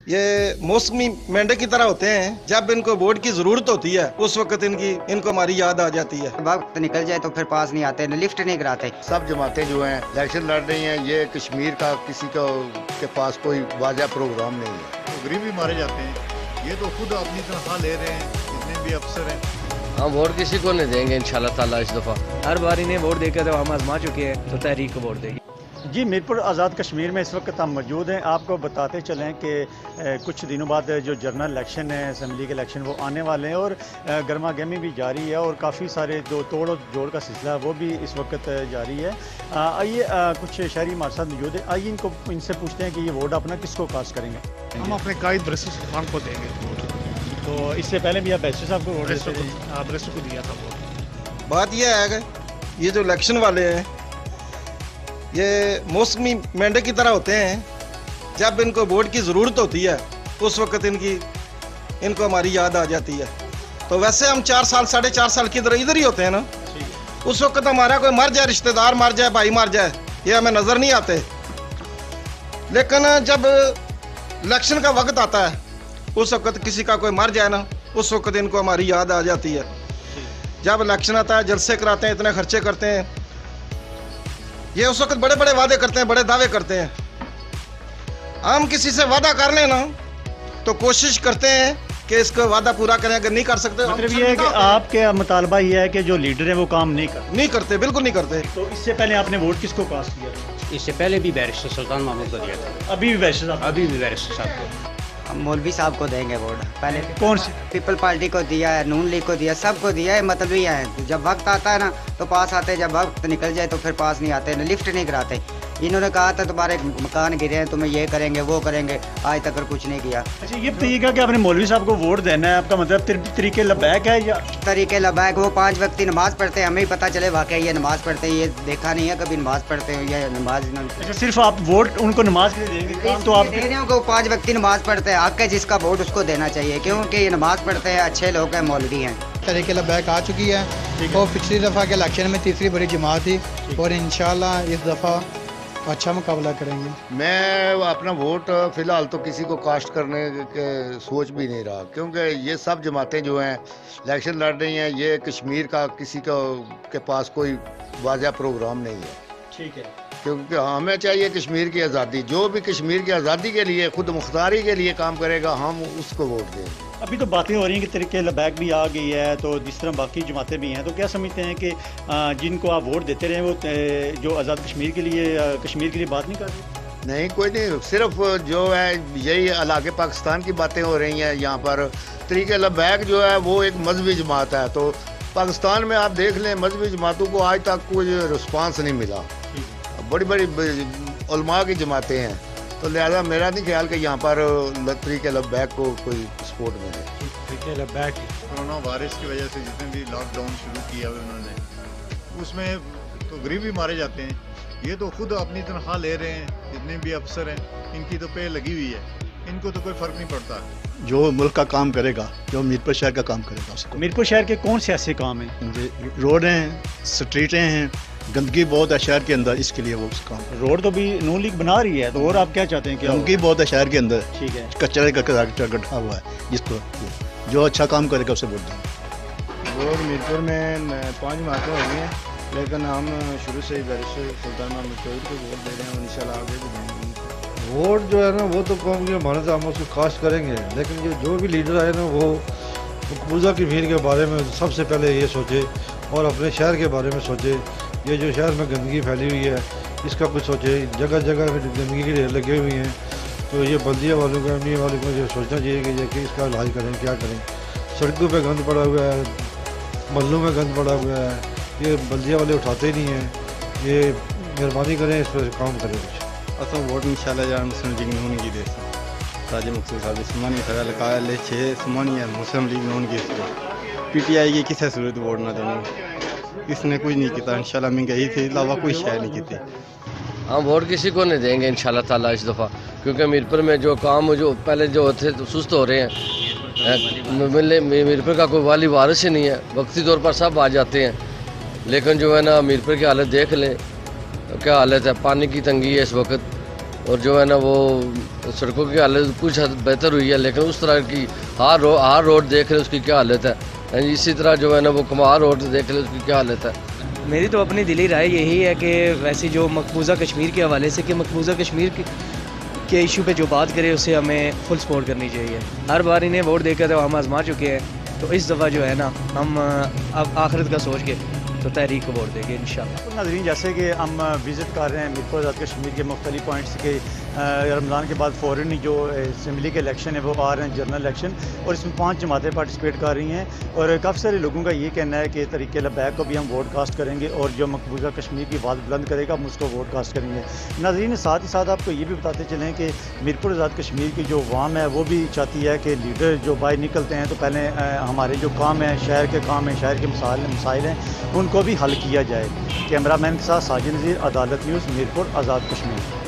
ये मौसमी मेंढक की तरह होते हैं, जब इनको वोट की जरूरत होती है उस वक्त इनको हमारी याद आ जाती है। वक्त निकल जाए तो फिर पास नहीं आते, लिफ्ट नहीं कराते। सब जमातें जो हैं इलेक्शन लड़ रही हैं, ये कश्मीर का किसी का के पास कोई वाज़ह प्रोग्राम नहीं है। तो गरीब भी मारे जाते हैं, ये तो खुद अपनी तनख्वाह ले रहे हैं, जितने भी अफसर हैं। हम वोट किसी को नहीं देंगे इंशाल्लाह ताला इस दफ़ा। हर बार इन्हें वोट देकर तो हम आजमा चुके हैं, तो तहरीक को वोट देगी। जी, मीरपुर आज़ाद कश्मीर में इस वक्त हम मौजूद हैं। आपको बताते चलें कि कुछ दिनों बाद जो जनरल इलेक्शन है, असम्बली के इलेक्शन, वो आने वाले हैं और गर्मा गर्मी भी जारी है और काफ़ी सारे जो तोड़ और जोड़ का सिलसिला वो भी इस वक्त जारी है। आइए कुछ शहरी हमारे साथ मौजूद है, आइए इनसे पूछते हैं कि ये वोट अपना किसको कास्ट करेंगे। हम अपने कायद बैरिस्टर सुल्तान को देंगे। तो इससे पहले भी आप बैरिस्टर साहब को वोट बैरिस्टर को दिया था वोट। बात यह है कि ये जो इलेक्शन वाले हैं ये मौसमी मेंढक की तरह होते हैं, जब इनको वोट की ज़रूरत होती है उस वक्त इनको हमारी याद आ जाती है। तो वैसे हम 4 साल 4.5 साल की इधर ही होते हैं ना, उस वक्त हमारा कोई मर जाए, रिश्तेदार मर जाए, भाई मर जाए, ये हमें नज़र नहीं आते। लेकिन जब इलेक्शन का वक्त आता है उस वक्त किसी का कोई मर जाए ना, उस वक्त इनको हमारी याद आ जाती है। जब इलेक्शन आता है जलसे कराते हैं, इतने खर्चे करते हैं, ये उस वक्त बड़े बड़े वादे करते हैं, बड़े दावे करते हैं। हम किसी से वादा कर लें ना तो कोशिश करते हैं कि इसको वादा पूरा करें, अगर नहीं कर सकते मतलब ये है कि आपके मुतालबा ये है कि जो लीडर हैं वो काम नहीं करते, बिल्कुल नहीं करते। तो इससे पहले आपने वोट किसको कास्ट किया था? इससे पहले भी बैरिस्टर सुल्तान महमूद को दिया था। अभी भी बैरिस्टर साहब? अभी भी बैरिस्टर साहब को। हम मौलवी साहब को देंगे वोट। पहले कौन सी? पीपल पार्टी को दिया है, नून लीग को दिया, सबको दिया है। मतलब ये है जब वक्त आता है ना तो पास आते, जब वक्त निकल जाए तो फिर पास नहीं आते, लिफ्ट नहीं कराते। इन्होंने कहा था तुम्हारे मकान गिरे हैं, तुम्हें ये करेंगे वो करेंगे, आज तक कुछ नहीं किया। अच्छा, ये बताइएगा कि आपने मौलवी साहब को वोट देना है, आपका मतलब तरीके लबैक है या तरीके लबैक? वो 5 वक्त की नमाज पढ़ते हैं, हमें ही पता चले वाकई ये नमाज पढ़ते हैं, ये देखा नहीं है कभी नमाज पढ़ते हैं या नमाज। अच्छा, सिर्फ आप वोट उनको नमाज के लिए देंगे? तो आप दे रहे हो कि 5 वक्त की नमाज पढ़ते हैं, हक है जिसका वोट उसको देना चाहिए, क्योंकि ये नमाज पढ़ते हैं, अच्छे लोग हैं, मौलवी हैं। तरीके लबैक आ चुकी है और पिछली दफ़ा के इलेक्शन में तीसरी बड़ी जमात थी और इंशाल्लाह इस दफ़ा अच्छा मुकाबला करेंगे। मैं अपना वोट फ़िलहाल तो किसी को कास्ट करने के सोच भी नहीं रहा, क्योंकि ये सब जमातें जो हैं इलेक्शन लड़ रही हैं, ये कश्मीर का किसी का के पास कोई वाज़ह प्रोग्राम नहीं है। ठीक है, क्योंकि हमें चाहिए कश्मीर की आज़ादी। जो भी कश्मीर की आज़ादी के लिए, खुद मुख्तारी के लिए काम करेगा, हम उसको वोट देंगे। अभी तो बातें हो रही हैं कि तरीके लबैक भी आ गई है, तो जिस तरह बाकी जमातें भी हैं, तो क्या समझते हैं कि जिनको आप वोट देते रहे वो जो आज़ाद कश्मीर के लिए बात नहीं कर रहे? नहीं, कोई नहीं, सिर्फ जो है यही इलाके पाकिस्तान की बातें हो रही हैं। यहाँ पर तरीके लबैक जो है वो एक मजहबी जमात है, तो पाकिस्तान में आप देख लें मजहबी जमातों को आज तक कोई रिस्पांस नहीं मिला। बड़ी बड़ी उलमा की जमातें हैं, तो लिहाजा मेरा नहीं ख्याल कि यहाँ पर तरीके लबैक को कोई सपोर्ट मिले। तरीके लबैक कोरोना वायरस की वजह से जितने भी लॉकडाउन शुरू किया उन्होंने, उसमें तो गरीब भी मारे जाते हैं, ये तो खुद अपनी तनख्वाह ले रहे हैं, जितने भी अफसर हैं इनकी तो पे लगी हुई है, इनको तो कोई फ़र्क नहीं पड़ता। जो मुल्क का काम करेगा, जो मीरपुर शहर का काम करेगा उसको। मीरपुर शहर के कौन से ऐसे काम हैं? रोड हैं, स्ट्रीटें हैं, गंदगी बहुत है शहर के अंदर, इसके लिए वो उस काम। रोड तो भी नून लीग बना रही है, तो और आप क्या चाहते हैं? गंदगी बहुत है शहर के अंदर। ठीक है, कचरे का गड्ढा हुआ है, जिसको जो अच्छा काम करेगा उसे वोट देंगे। वोट मीरपुर में 5 जमातें हो गई हैं, लेकिन हम शुरू से ही बैरिस्टर सुल्तान महमूद को वोट दे रहे हैं और इंशाल्लाह आगे भी देंगे। वोट जो है ना वो तो कहूँगी हमारे से हम उसको कास्ट करेंगे, लेकिन जो भी लीडर आए ना वो मकबूजा की भीड़ के बारे में सबसे पहले ये सोचे और अपने शहर के बारे में सोचे। ये जो शहर में गंदगी फैली हुई है इसका कुछ सोचे, जगह जगह में गंदगी की ढेर लगे हुई हैं, तो ये बल्दिया वालों का, एमडी वालों को ये सोचना चाहिए कि इसका इलाज करें, क्या करें। सड़कों पे गंद पड़ा हुआ है, महलों में गंद पड़ा हुआ है, ये बल्दिया वाले उठाते नहीं हैं, ये मेहरबानी करें, इस पर काम करें कुछ। असो वोट इंशाल्लाह यार मुस्लिम लीग नून की दे राजे मकसूद साहब सुमानी सगा लगा ले 6 सुमानी है मुस्लिम लीग नून की पीटीआई की किसी सूरत वोट ना देंगे, इसने कुछ नहीं किया इंशाल्लाह, महंगाई से अलावा कोई शय नहीं की। हम वोट किसी को नहीं देंगे इंशाल्लाह ताला इस दफ़ा, क्योंकि मीरपुर में जो काम जो पहले जो थे तो सुस्त हो रहे हैं। मीरपुर का कोई वाली वारिस ही नहीं है, वक्ती तौर पर सब आ जाते हैं, लेकिन जो है ना मीरपुर की हालत देख लें क्या हालत है। पानी की तंगी है इस वक्त और जो है ना वो सड़कों की हालत कुछ हद बेहतर हुई है, लेकिन उस तरह की हार रोड देख रहे उसकी क्या हालत है। इसी तरह जो है ना वो कुमार रोड देख रहे उसकी क्या हालत है। मेरी तो अपनी दिली राय यही है कि वैसे जो मकबूजा कश्मीर के हवाले से कि मकबूजा कश्मीर के इशू पे जो बात करे उसे हमें फुल सपोर्ट करनी चाहिए। हर बार इन्हें वोट देकर तो हम आजमा चुके हैं, तो इस दफ़ा जो है ना हम अब आखिरत का सोच के तो तहरीक को वोट देंगे इंशाल्लाह। तो नाज़रीन, जैसे कि हम विज़िट कर रहे हैं मीरपुर आज़ाद कश्मीर के मुख्तलिफ पॉइंट्स के रमज़ान के बाद फ़ौरन ही जो असम्बली के इलेक्शन है वो आ रहे हैं, जनरल इलेक्शन, और इसमें 5 जमातें पार्टिसिपेट कर रही हैं और काफ़ी सारे लोगों का ये कहना है कि तरीक़े लबैक को भी हम वोट कास्ट करेंगे और जो मकबूजा कश्मीर की आवाज़ बुलंद करेगा हम उसको वोट कास्ट करेंगे। नाज़रीन, साथ ही साथ आपको ये भी बताते चलें कि मीरपुर आज़ाद कश्मीर की जो अवाम है वो भी चाहती है कि लीडर जो बाहर निकलते हैं तो पहले हमारे जो काम है, शहर के काम है, शहर के मसाइल हैं, उनको भी हल किया जाए। कैमरामैन के साथ साजिद नज़ीर, अदालत न्यूज़, मीरपुर आज़ाद कश्मीर।